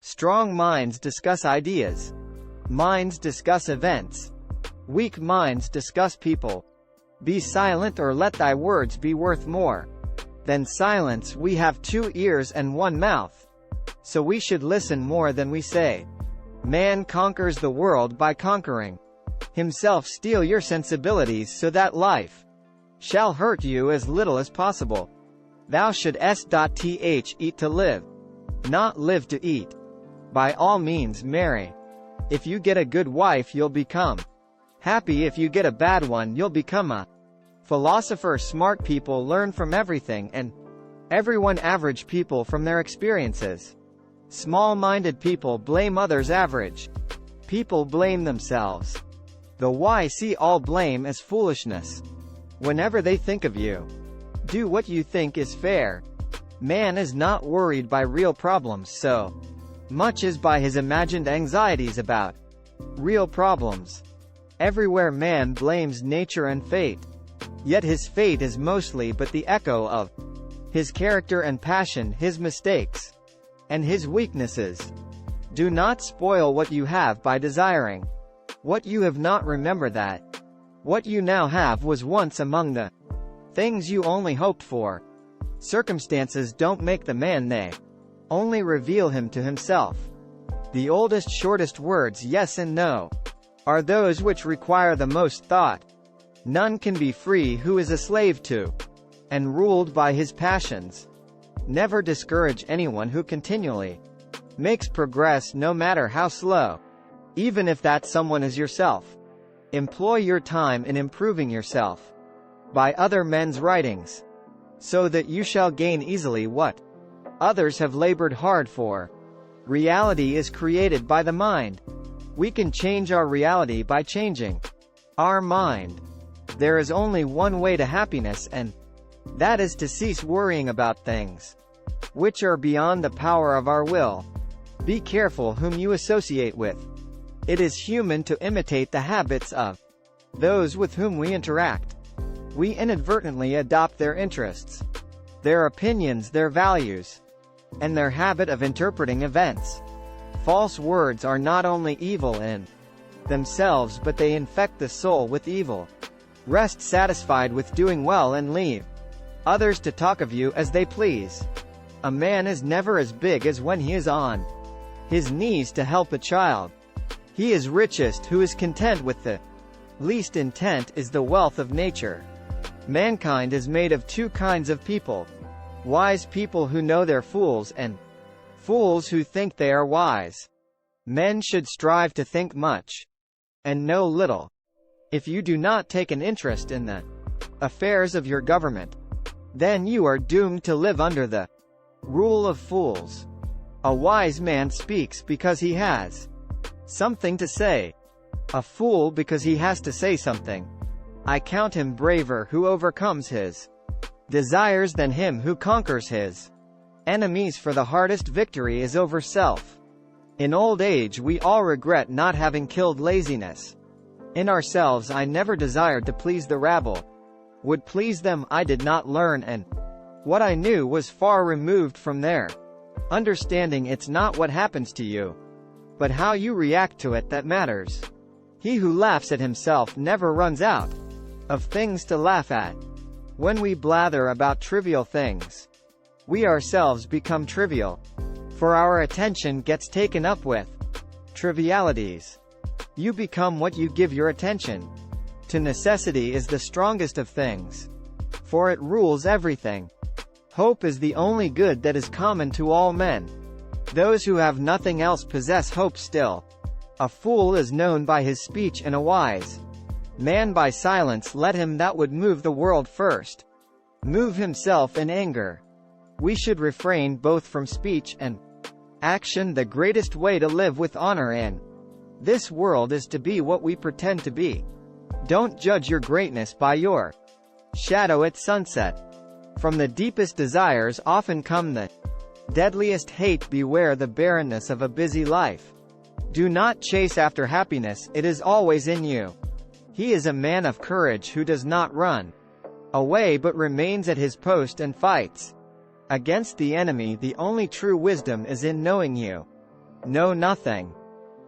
Strong minds discuss ideas. Minds discuss events. Weak minds discuss people. Be silent or let thy words be worth more than silence. We have 2 ears and 1 mouth, so we should listen more than we say. Man conquers the world by conquering himself. Steal your sensibilities so that life shall hurt you as little as possible. Thou shouldst eat to live, not live to eat. By all means marry. If you get a good wife you'll become happy. If you get a bad one you'll become a philosopher. Smart people learn from everything and everyone. Average people from their experiences. Small-minded people blame others. Average people blame themselves. The wise see all blame as foolishness. Whenever they think of you, do what you think is fair. Man is not worried by real problems so much as by his imagined anxieties about real problems. Everywhere man blames nature and fate, yet his fate is mostly but the echo of his character and passion, his mistakes and his weaknesses. Do not spoil what you have by desiring what you have not. Remember that what you now have was once among the things you only hoped for. Circumstances don't make the man, they only reveal him to himself. The oldest, shortest words, yes and no, are those which require the most thought. None can be free who is a slave to and ruled by his passions. Never discourage anyone who continually makes progress, no matter how slow, even if that someone is yourself. Employ your time in improving yourself by other men's writings, so that you shall gain easily what others have labored hard for. Reality is created by the mind. We can change our reality by changing our mind. There is only one way to happiness, and that is to cease worrying about things which are beyond the power of our will. Be careful whom you associate with. It is human to imitate the habits of those with whom we interact. We inadvertently adopt their interests, their opinions, their values, and their habit of interpreting events. False words are not only evil in themselves, but they infect the soul with evil. Rest satisfied with doing well and leave others to talk of you as they please. A man is never as big as when he is on his knees to help a child. He is richest who is content with the least. Intent is the wealth of nature. Mankind is made of 2 kinds of people: wise people who know they're fools, and fools who think they are wise. Men should strive to think much and know little. If you do not take an interest in the affairs of your government, then you are doomed to live under the rule of fools. A wise man speaks because he has something to say. A fool because he has to say something. I count him braver who overcomes his desires than him who conquers his enemies, for the hardest victory is over self. In old age we all regret not having killed laziness in ourselves. I never desired to please the rabble, would please them. I did not learn, and what I knew was far removed from their understanding. It's not what happens to you, but how you react to it that matters. He who laughs at himself never runs out of things to laugh at. When we blather about trivial things, we ourselves become trivial, for our attention gets taken up with trivialities. You become what you give your attention to. Necessity is the strongest of things, for it rules everything. Hope is the only good that is common to all men. Those who have nothing else possess hope still. A fool is known by his speech, and a wise man by silence. Let him that would move the world first move himself in anger. We should refrain both from speech and action. The greatest way to live with honor in this world is to be what we pretend to be. Don't judge your greatness by your shadow at sunset. From the deepest desires often come the deadliest hate. Beware the barrenness of a busy life. Do not chase after happiness, it is always in you. He is a man of courage who does not run away but remains at his post and fights against the enemy. The only true wisdom is in knowing you know nothing.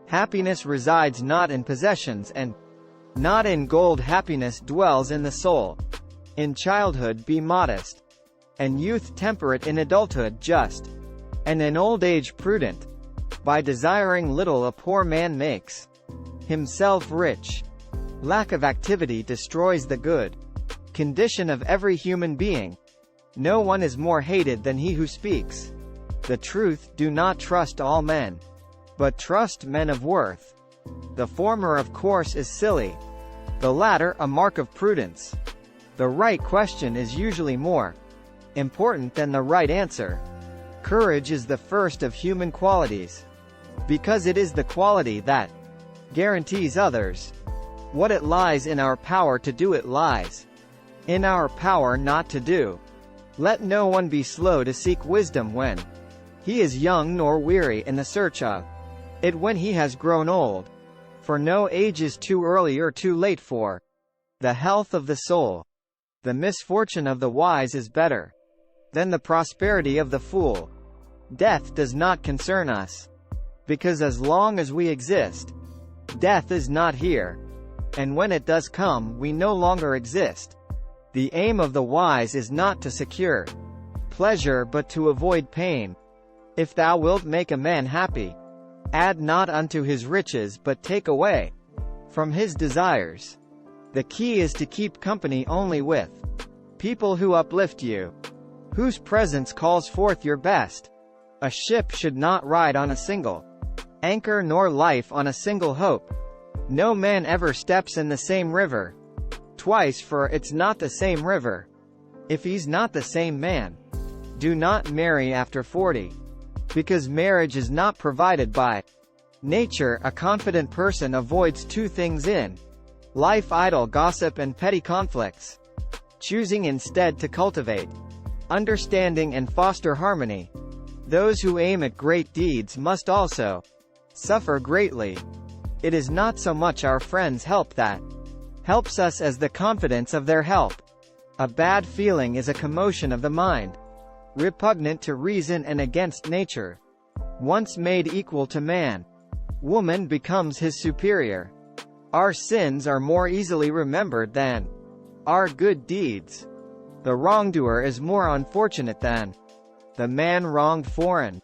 Happiness resides not in possessions and not in gold. Happiness dwells in the soul. In childhood be modest, and youth temperate, in adulthood just, and in old age prudent. By desiring little a poor man makes himself rich. Lack of activity destroys the good condition of every human being. No one is more hated than he who speaks the truth. Do not trust all men, but trust men of worth. The former of course is silly, the latter a mark of prudence. The right question is usually more important than the right answer. Courage is the first of human qualities, because it is the quality that guarantees others what it lies in our power to do. It lies in our power not to do. Let no one be slow to seek wisdom when he is young, nor weary in the search of it when he has grown old. For no age is too early or too late for the health of the soul. The misfortune of the wise is better than the prosperity of the fool. Death does not concern us, because as long as we exist, death is not here, and when it does come, we no longer exist. The aim of the wise is not to secure pleasure but to avoid pain. If thou wilt make a man happy, add not unto his riches but take away from his desires. The key is to keep company only with people who uplift you, whose presence calls forth your best. A ship should not ride on a single anchor, nor life on a single hope. No man ever steps in the same river twice, for it's not the same river if he's not the same man. Do not marry after 40, because marriage is not provided by nature. A confident person avoids two things in life: idle gossip and petty conflicts, choosing instead to cultivate understanding and foster harmony. Those who aim at great deeds must also suffer greatly. It is not so much our friends' help that helps us as the confidence of their help. A bad feeling is a commotion of the mind, repugnant to reason and against nature. Once made equal to man, woman becomes his superior. Our sins are more easily remembered than our good deeds. The wrongdoer is more unfortunate than the man wronged. Foreign